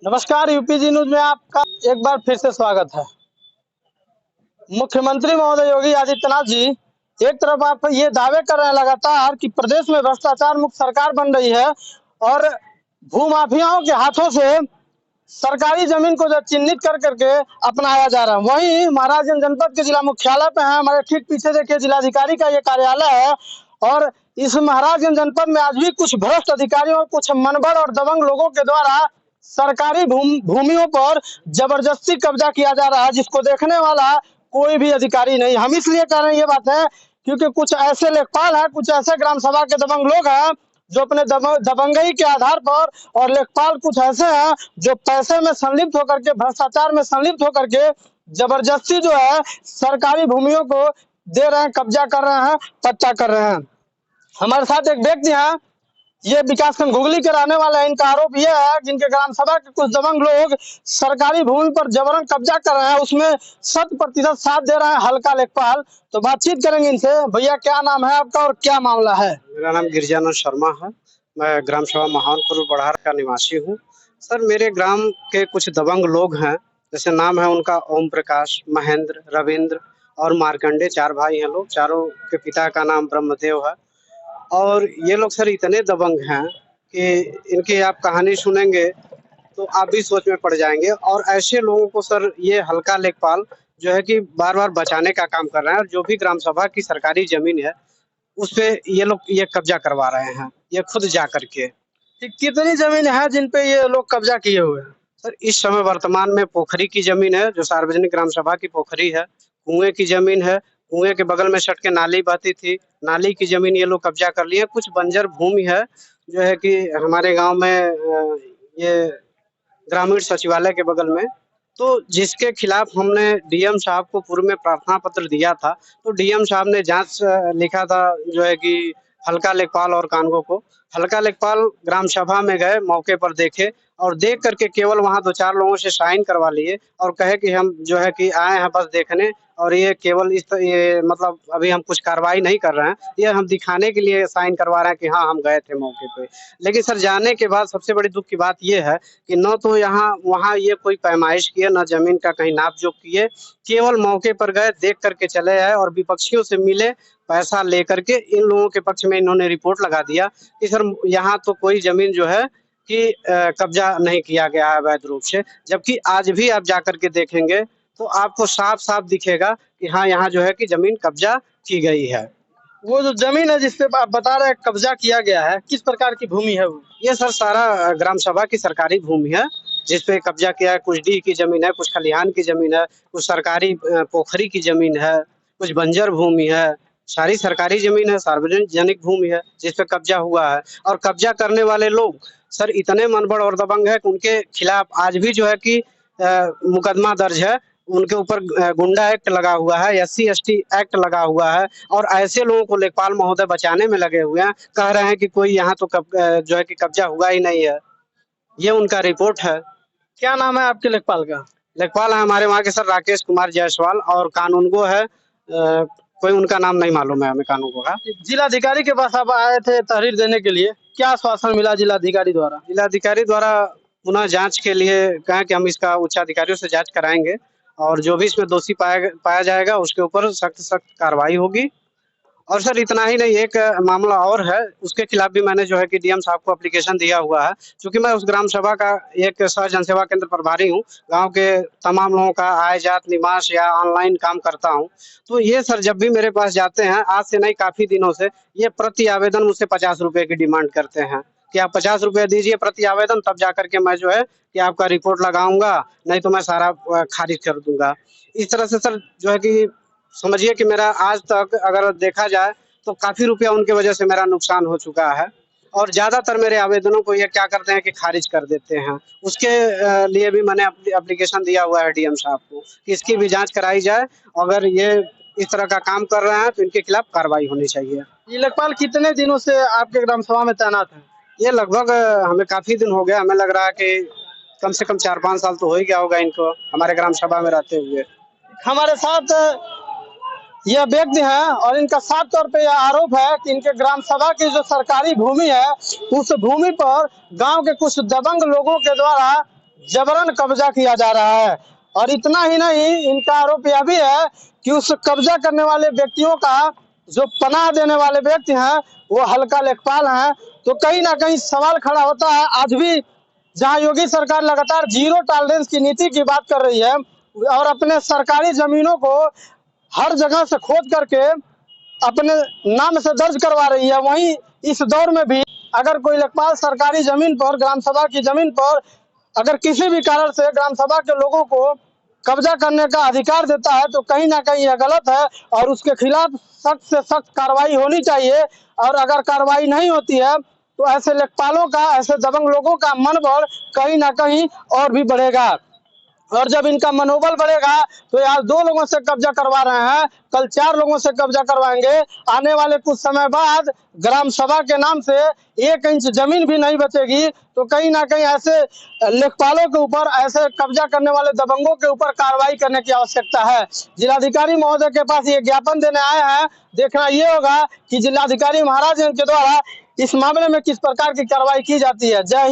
नमस्कार, यूपी जी न्यूज में आपका एक बार फिर से स्वागत है। मुख्यमंत्री महोदय योगी आदित्यनाथ जी एक तरफ आप ये दावे कर रहे हैं लगातार कि प्रदेश में भ्रष्टाचार मुक्त सरकार बन रही है और भूमाफियाओं के हाथों से सरकारी जमीन को जो चिन्हित कर करके अपनाया जा रहा है। वहीं महाराजगंज जनपद के जिला मुख्यालय पे है, हमारे ठीक पीछे देखिए जिलाधिकारी का ये कार्यालय है और इस महाराजगंज जनपद में आज भी कुछ भ्रष्ट अधिकारियों और कुछ मनबड़ और दबंग लोगों के द्वारा सरकारी भूमियों पर जबरदस्ती कब्जा किया जा रहा है, जिसको देखने वाला कोई भी अधिकारी नहीं। हम इसलिए कह रहे हैं ये बात है क्योंकि कुछ ऐसे लेखपाल हैं, कुछ ऐसे ग्राम सभा के दबंग लोग हैं जो अपने दबंगई के आधार पर, और लेखपाल कुछ ऐसे हैं जो पैसे में संलिप्त होकर के, भ्रष्टाचार में संलिप्त होकर के जबरदस्ती जो है सरकारी भूमियों को दे रहे हैं, कब्जा कर रहे हैं, पट्टा कर रहे हैं। हमारे साथ एक व्यक्ति हैं, ये विकासखंड घुगली के रहने वाले हैं। इनका आरोप यह है कि इनके ग्राम सभा के कुछ दबंग लोग सरकारी भूमि पर जबरन कब्जा कर रहे हैं, उसमें 100% साथ दे रहे हैं हल्का लेखपाल। तो बातचीत करेंगे इनसे। भैया, क्या नाम है आपका और क्या मामला है? मेरा नाम गिरिजानंद शर्मा है। मैं ग्राम सभा महानपुर बढ़ार का निवासी हूँ। सर, मेरे ग्राम के कुछ दबंग लोग हैं, जैसे नाम है उनका ओम प्रकाश, महेंद्र, रविंद्र और मार्कंडे। 4 भाई हैं लोग। चारों के पिता का नाम ब्रह्मदेव है। और ये लोग सर इतने दबंग हैं कि इनकी आप कहानी सुनेंगे तो आप भी सोच में पड़ जाएंगे। और ऐसे लोगों को सर ये हल्का लेखपाल जो है कि बार बार बचाने का काम कर रहे हैं, और जो भी ग्राम सभा की सरकारी जमीन है उस पे ये लोग ये कब्जा करवा रहे हैं, ये खुद जा करके। कितनी जमीन है जिन पे ये लोग कब्जा किए हुए हैं? सर, इस समय वर्तमान में पोखरी की जमीन है, जो सार्वजनिक ग्राम सभा की पोखरी है। कुएं की जमीन है, कुएं के बगल में सट के नाली बहती थी, नाली की जमीन ये लोग कब्जा कर लिए। कुछ बंजर भूमि है जो है कि हमारे गांव में ये ग्रामीण सचिवालय के बगल में, तो जिसके खिलाफ हमने डीएम साहब को पूर्व में प्रार्थना पत्र दिया था। तो डीएम साहब ने जांच लिखा था जो है कि हल्का लेखपाल और कानगो को। हल्का लेखपाल ग्राम सभा में गए, मौके पर देखे और देख करके केवल वहां 2-4 लोगों से साइन करवा लिए और कहे कि हम जो है कि आए हैं बस देखने, और ये केवल ये मतलब अभी हम कुछ कार्रवाई नहीं कर रहे हैं, ये हम दिखाने के लिए साइन करवा रहे हैं कि हाँ हम गए थे मौके पे। लेकिन सर, जाने के बाद सबसे बड़ी दुख की बात ये है कि न तो यहाँ वहाँ ये कोई पैमाइश किए, न जमीन का कहीं नाप जोख किए, केवल मौके पर गए, देख करके चले आए और विपक्षियों से मिले, पैसा लेकर के इन लोगों के पक्ष में इन्होंने रिपोर्ट लगा दिया कि सर यहाँ तो कोई जमीन जो है कि कब्जा नहीं किया गया है अवैध रूप से। जबकि आज भी आप जाकर के देखेंगे तो आपको साफ साफ दिखेगा कि हाँ यहाँ जो है कि जमीन कब्जा की गई है। वो जो जमीन है जिसपे आप बता रहे हैं कब्जा किया गया है, किस प्रकार की भूमि है वो? ये सर सारा ग्राम सभा की सरकारी भूमि है जिसपे कब्जा किया है। कुछ डी की जमीन है, कुछ खलिहान की जमीन है, कुछ सरकारी पोखरी की जमीन है, कुछ बंजर भूमि है। सारी सरकारी जमीन है, सार्वजनिक भूमि है जिसपे कब्जा हुआ है। और कब्जा करने वाले लोग सर इतने मनबड़ और दबंग है कि उनके खिलाफ आज भी जो है कि मुकदमा दर्ज है। उनके ऊपर गुंडा एक्ट लगा हुआ है, SC/ST एक्ट लगा हुआ है। और ऐसे लोगों को लेखपाल महोदय बचाने में लगे हुए हैं, कह रहे हैं कि कोई यहाँ तो जो है कि कब्जा हुआ ही नहीं है। ये उनका रिपोर्ट है। क्या नाम है आपके लेखपाल का? लेखपाल है हमारे वहाँ के सर राकेश कुमार जायसवाल, और कानूनगो है कोई उनका नाम नहीं मालूम है हमें कानूनगो का। जिलाधिकारी के पास आप आए थे तहरीर देने के लिए, क्या आश्वासन मिला जिलाधिकारी द्वारा? जिलाधिकारी द्वारा पुनः जांच के लिए कहा कि हम इसका उच्चाधिकारियों से जांच कराएंगे और जो भी इसमें दोषी पाया जाएगा उसके ऊपर सख्त कार्रवाई होगी। और सर इतना ही नहीं, एक मामला और है, उसके खिलाफ भी मैंने जो है कि डीएम साहब को एप्लीकेशन दिया हुआ है। क्योंकि मैं उस ग्राम सभा का एक सह जनसेवा केंद्र प्रभारी हूँ, गांव के तमाम लोगों का आय जात निवास या ऑनलाइन काम करता हूँ। तो ये सर जब भी मेरे पास जाते हैं, आज से नहीं काफी दिनों से, ये प्रति आवेदन मुझसे 50 रुपए की डिमांड करते हैं कि आप 50 रुपए दीजिए प्रति आवेदन, तब जाकर के मैं जो है कि आपका रिपोर्ट लगाऊंगा, नहीं तो मैं सारा खारिज कर दूंगा। इस तरह से सर जो है कि समझिए कि मेरा आज तक अगर देखा जाए तो काफी रुपया उनके वजह से मेरा नुकसान हो चुका है। और ज्यादातर मेरे आवेदनों को ये क्या करते हैं कि खारिज कर देते हैं। उसके लिए भी मैंने एप्लीकेशन दिया हुआ है डीएम साहब को कि इसकी भी जांच कराई जाए। अगर ये इस तरह का काम कर रहे हैं तो इनके खिलाफ कार्रवाई होनी चाहिए। ये लेखपाल कितने दिनों से आपके ग्राम सभा में तैनात है? ये लगभग हमें काफी दिन हो गया, हमें लग रहा है कि कम से कम 4-5 साल तो हो ही गया होगा इनको हमारे ग्राम सभा में रहते हुए। हमारे साथ यह व्यक्ति है और इनका साफ तौर पे यह आरोप है कि इनके ग्राम सभा की जो सरकारी भूमि है, उस भूमि पर गांव के कुछ दबंग लोगों के द्वारा जबरन कब्जा किया जा रहा है। और इतना ही नहीं, इनका आरोप यह भी है कि उस कब्जा करने वाले व्यक्तियों का जो पनाह देने वाले व्यक्ति हैं वो हल्का लेखपाल हैं। तो कहीं ना कहीं सवाल खड़ा होता है, आज भी जहां योगी सरकार लगातार जीरो टॉलरेंस की नीति की बात कर रही है और अपने सरकारी जमीनों को हर जगह से खोद करके अपने नाम से दर्ज करवा रही है, वहीं इस दौर में भी अगर कोई लेखपाल सरकारी जमीन पर, ग्राम सभा की जमीन पर अगर किसी भी कारण से ग्राम सभा के लोगों को कब्जा करने का अधिकार देता है तो कहीं ना कहीं यह गलत है और उसके खिलाफ सख्त से सख्त कार्रवाई होनी चाहिए। और अगर कार्रवाई नहीं होती है तो ऐसे लेखपालों का, ऐसे दबंग लोगों का मनोबल कहीं ना कहीं और भी बढ़ेगा। और जब इनका मनोबल बढ़ेगा तो आज 2 लोगों से कब्जा करवा रहे हैं, कल 4 लोगों से कब्जा करवाएंगे। आने वाले कुछ समय बाद ग्राम सभा के नाम से 1 इंच जमीन भी नहीं बचेगी। तो कहीं ना कहीं ऐसे लेखपालों के ऊपर, ऐसे कब्जा करने वाले दबंगों के ऊपर कार्रवाई करने की आवश्यकता है। जिलाधिकारी महोदय के पास ये ज्ञापन देने आए हैं। देखना ये होगा कि जिलाधिकारी महाराज के द्वारा इस मामले में किस प्रकार की कार्रवाई की जाती है। जय हिंद।